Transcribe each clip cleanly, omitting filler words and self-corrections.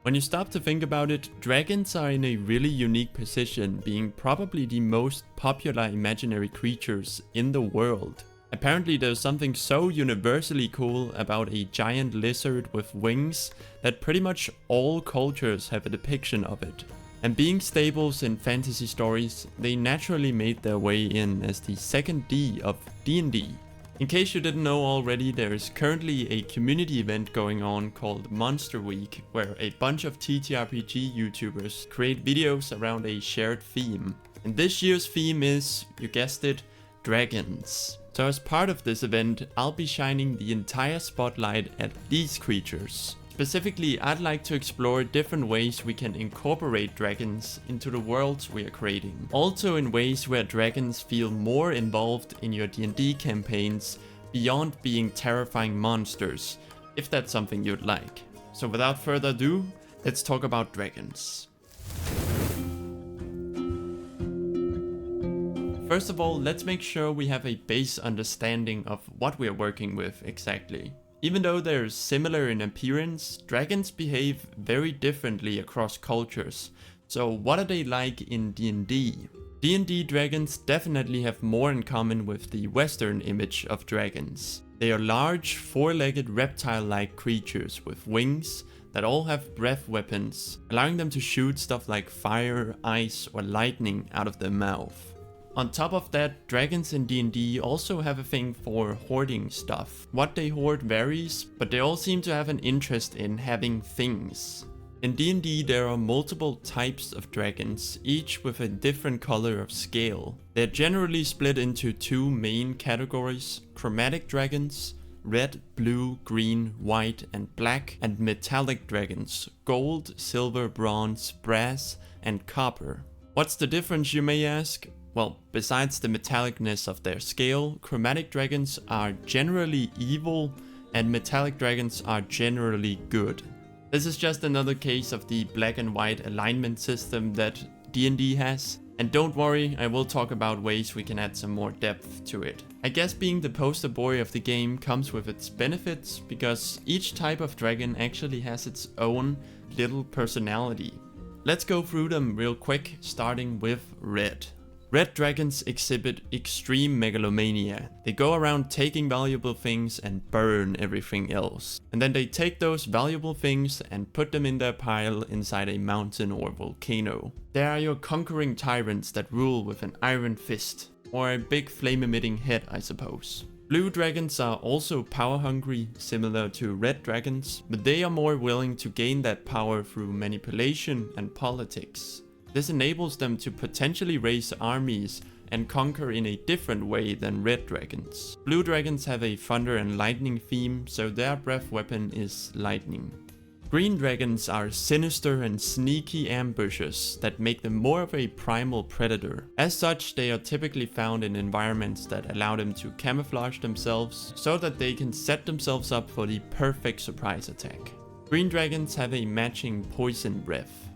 When you stop to think about it, dragons are in a really unique position, being probably the most popular imaginary creatures in the world. Apparently there's something so universally cool about a giant lizard with wings that pretty much all cultures have a depiction of it. And being staples in fantasy stories, they naturally made their way in as the second D of D&D. In case you didn't know already, there is currently a community event going on called Monster Week, where a bunch of TTRPG YouTubers create videos around a shared theme. And this year's theme is, you guessed it, dragons. So as part of this event, I'll be shining the entire spotlight at these creatures. Specifically, I'd like to explore different ways we can incorporate dragons into the worlds we are creating. Also in ways where dragons feel more involved in your D&D campaigns beyond being terrifying monsters, if that's something you'd like. So without further ado, let's talk about dragons. First of all, let's make sure we have a base understanding of what we are working with exactly. Even though they're similar in appearance, dragons behave very differently across cultures. So what are they like in D&D? D&D dragons definitely have more in common with the Western image of dragons. They are large, four-legged reptile-like creatures with wings that all have breath weapons, allowing them to shoot stuff like fire, ice, or lightning out of their mouth. On top of that, dragons in D&D also have a thing for hoarding stuff. What they hoard varies, but they all seem to have an interest in having things. In D&D there are multiple types of dragons, each with a different color of scale. They're generally split into two main categories: chromatic dragons, red, blue, green, white and black, and metallic dragons, gold, silver, bronze, brass and copper. What's the difference, you may ask? Well, besides the metallicness of their scale, chromatic dragons are generally evil and metallic dragons are generally good. This is just another case of the black and white alignment system that D&D has. And don't worry, I will talk about ways we can add some more depth to it. I guess being the poster boy of the game comes with its benefits, because each type of dragon actually has its own little personality. Let's go through them real quick, starting with red. Red dragons exhibit extreme megalomania. They go around taking valuable things and burn everything else. And then they take those valuable things and put them in their pile inside a mountain or volcano. They are your conquering tyrants that rule with an iron fist, or a big flame-emitting head, I suppose. Blue dragons are also power hungry, similar to red dragons, but they are more willing to gain that power through manipulation and politics. This enables them to potentially raise armies and conquer in a different way than red dragons. Blue dragons have a thunder and lightning theme, so their breath weapon is lightning. Green dragons are sinister and sneaky ambushers that make them more of a primal predator. As such, they are typically found in environments that allow them to camouflage themselves so that they can set themselves up for the perfect surprise attack. Green dragons have a matching poison breath.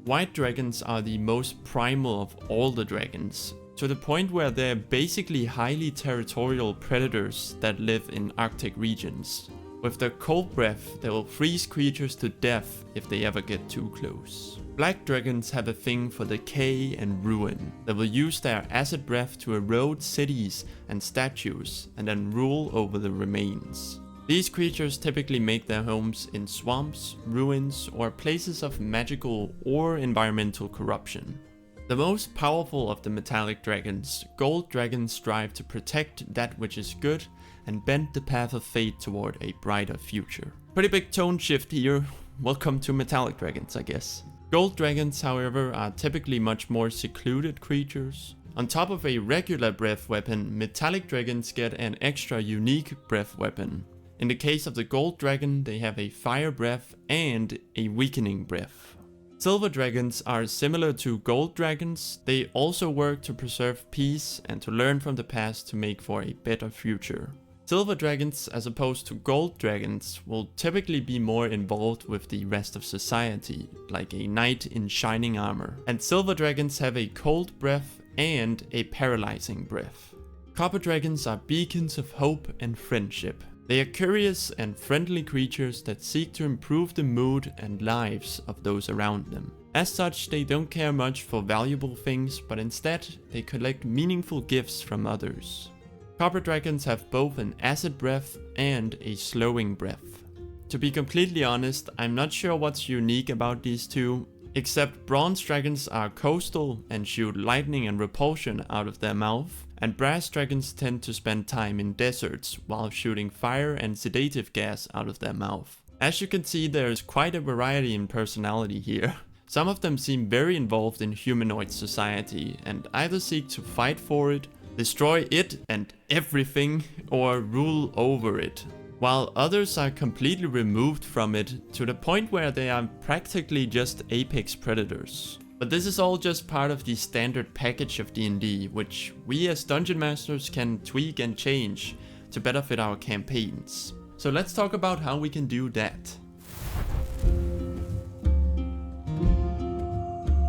White dragons are the most primal of all the dragons, to the point where they're basically highly territorial predators that live in Arctic regions. With their cold breath, they will freeze creatures to death if they ever get too close. Black dragons have a thing for decay and ruin. They will use their acid breath to erode cities and statues and then rule over the remains. These creatures typically make their homes in swamps, ruins, or places of magical or environmental corruption. The most powerful of the metallic dragons, gold dragons strive to protect that which is good and bend the path of fate toward a brighter future. Pretty big tone shift here. Welcome to metallic dragons, I guess. Gold dragons, however, are typically much more secluded creatures. On top of a regular breath weapon, metallic dragons get an extra unique breath weapon. In the case of the gold dragon, they have a fire breath and a weakening breath. Silver dragons are similar to gold dragons. They also work to preserve peace and to learn from the past to make for a better future. Silver dragons, as opposed to gold dragons, will typically be more involved with the rest of society, like a knight in shining armor. And silver dragons have a cold breath and a paralyzing breath. Copper dragons are beacons of hope and friendship. They are curious and friendly creatures that seek to improve the mood and lives of those around them. As such, they don't care much for valuable things, but instead, they collect meaningful gifts from others. Copper dragons have both an acid breath and a slowing breath. To be completely honest, I'm not sure what's unique about these two, except bronze dragons are coastal and shoot lightning and repulsion out of their mouth, and brass dragons tend to spend time in deserts while shooting fire and sedative gas out of their mouth. As you can see, there's quite a variety in personality here. Some of them seem very involved in humanoid society and either seek to fight for it, destroy it and everything, or rule over it, while others are completely removed from it to the point where they are practically just apex predators. But this is all just part of the standard package of D&D, which we as Dungeon Masters can tweak and change to better fit our campaigns. So let's talk about how we can do that.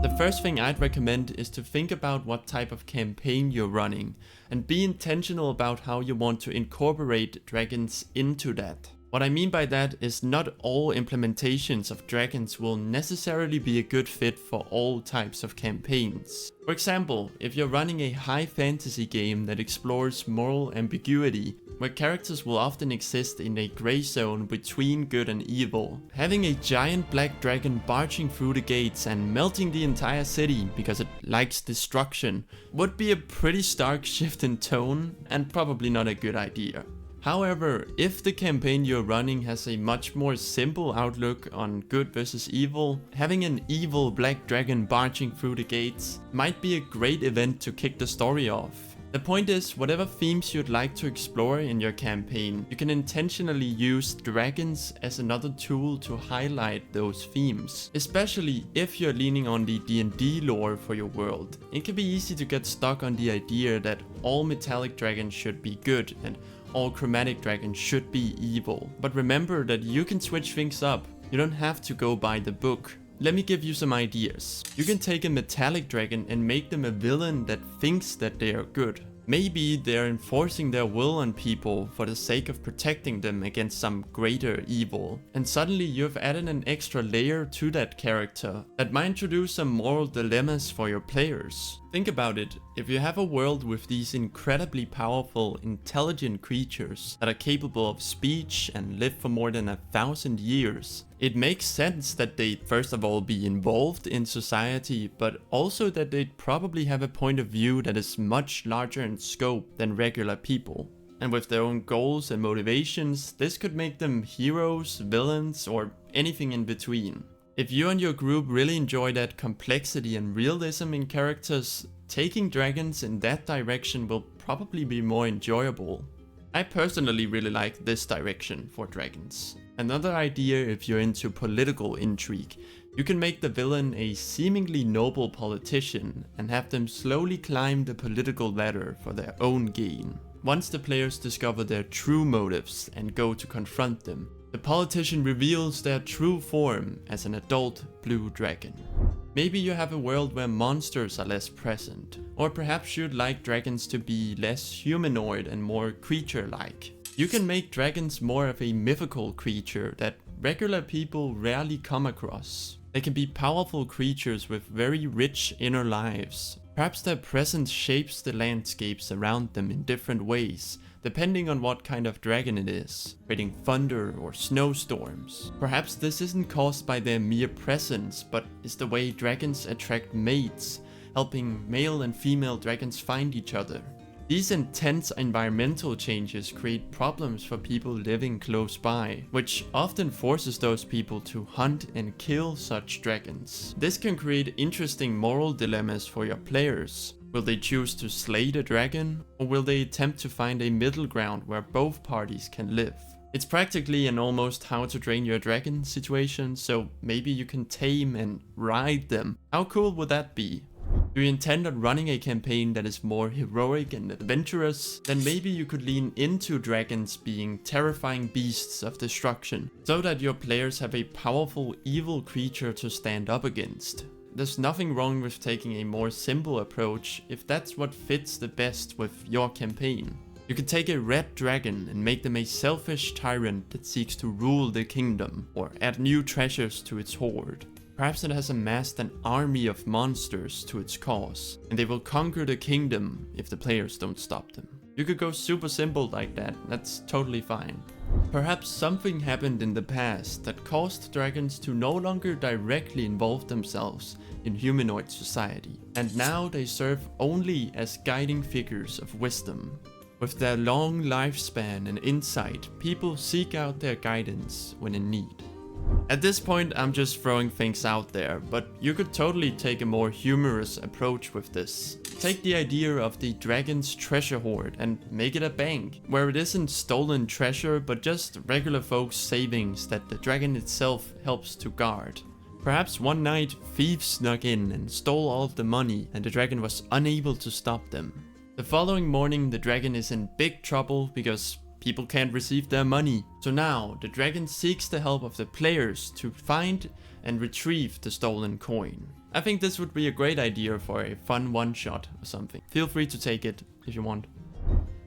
The first thing I'd recommend is to think about what type of campaign you're running and be intentional about how you want to incorporate dragons into that. What I mean by that is not all implementations of dragons will necessarily be a good fit for all types of campaigns. For example, if you're running a high fantasy game that explores moral ambiguity, where characters will often exist in a gray zone between good and evil, having a giant black dragon barging through the gates and melting the entire city because it likes destruction would be a pretty stark shift in tone and probably not a good idea. However, if the campaign you're running has a much more simple outlook on good versus evil, having an evil black dragon barging through the gates might be a great event to kick the story off. The point is, whatever themes you'd like to explore in your campaign, you can intentionally use dragons as another tool to highlight those themes. Especially if you're leaning on the D&D lore for your world. It can be easy to get stuck on the idea that all metallic dragons should be good and all chromatic dragons should be evil. But remember that you can switch things up. You don't have to go by the book. Let me give you some ideas. You can take a metallic dragon and make them a villain that thinks that they are good. Maybe they're enforcing their will on people for the sake of protecting them against some greater evil. And suddenly you've added an extra layer to that character that might introduce some moral dilemmas for your players. Think about it, if you have a world with these incredibly powerful, intelligent creatures that are capable of speech and live for more than 1,000 years, it makes sense that they'd first of all be involved in society, but also that they'd probably have a point of view that is much larger in scope than regular people. And with their own goals and motivations, this could make them heroes, villains, or anything in between. If you and your group really enjoy that complexity and realism in characters, taking dragons in that direction will probably be more enjoyable. I personally really like this direction for dragons. Another idea, if you're into political intrigue, you can make the villain a seemingly noble politician and have them slowly climb the political ladder for their own gain. Once the players discover their true motives and go to confront them, the politician reveals their true form as an adult blue dragon. Maybe you have a world where monsters are less present, or perhaps you'd like dragons to be less humanoid and more creature-like. You can make dragons more of a mythical creature that regular people rarely come across. They can be powerful creatures with very rich inner lives. Perhaps their presence shapes the landscapes around them in different ways, depending on what kind of dragon it is, creating thunder or snowstorms. Perhaps this isn't caused by their mere presence, but is the way dragons attract mates, helping male and female dragons find each other. These intense environmental changes create problems for people living close by, which often forces those people to hunt and kill such dragons. This can create interesting moral dilemmas for your players. Will they choose to slay the dragon, or will they attempt to find a middle ground where both parties can live? It's practically an almost how to train your dragon situation, so maybe you can tame and ride them. How cool would that be? Do you intend on running a campaign that is more heroic and adventurous? Then maybe you could lean into dragons being terrifying beasts of destruction, so that your players have a powerful evil creature to stand up against. There's nothing wrong with taking a more simple approach if that's what fits the best with your campaign. You could take a red dragon and make them a selfish tyrant that seeks to rule the kingdom, or add new treasures to its hoard. Perhaps it has amassed an army of monsters to its cause, and they will conquer the kingdom if the players don't stop them. You could go super simple like that, that's totally fine. Perhaps something happened in the past that caused dragons to no longer directly involve themselves in humanoid society, and now they serve only as guiding figures of wisdom. With their long lifespan and insight, people seek out their guidance when in need. At this point, I'm just throwing things out there, but you could totally take a more humorous approach with this. Take the idea of the dragon's treasure hoard and make it a bank, where it isn't stolen treasure but just regular folks' savings that the dragon itself helps to guard. Perhaps one night, thieves snuck in and stole all of the money and the dragon was unable to stop them. The following morning, the dragon is in big trouble because people can't receive their money. So now, the dragon seeks the help of the players to find and retrieve the stolen coin. I think this would be a great idea for a fun one-shot or something. Feel free to take it if you want.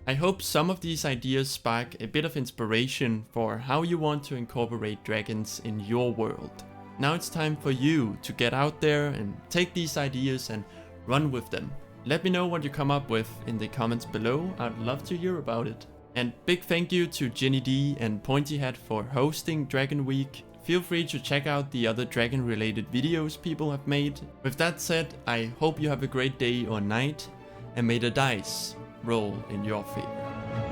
I hope some of these ideas spark a bit of inspiration for how you want to incorporate dragons in your world. Now it's time for you to get out there and take these ideas and run with them. Let me know what you come up with in the comments below, I'd love to hear about it. And big thank you to Ginny D and Pointy Hat for hosting Dragon Week. Feel free to check out the other dragon related videos people have made. With that said, I hope you have a great day or night, and may the dice roll in your favor.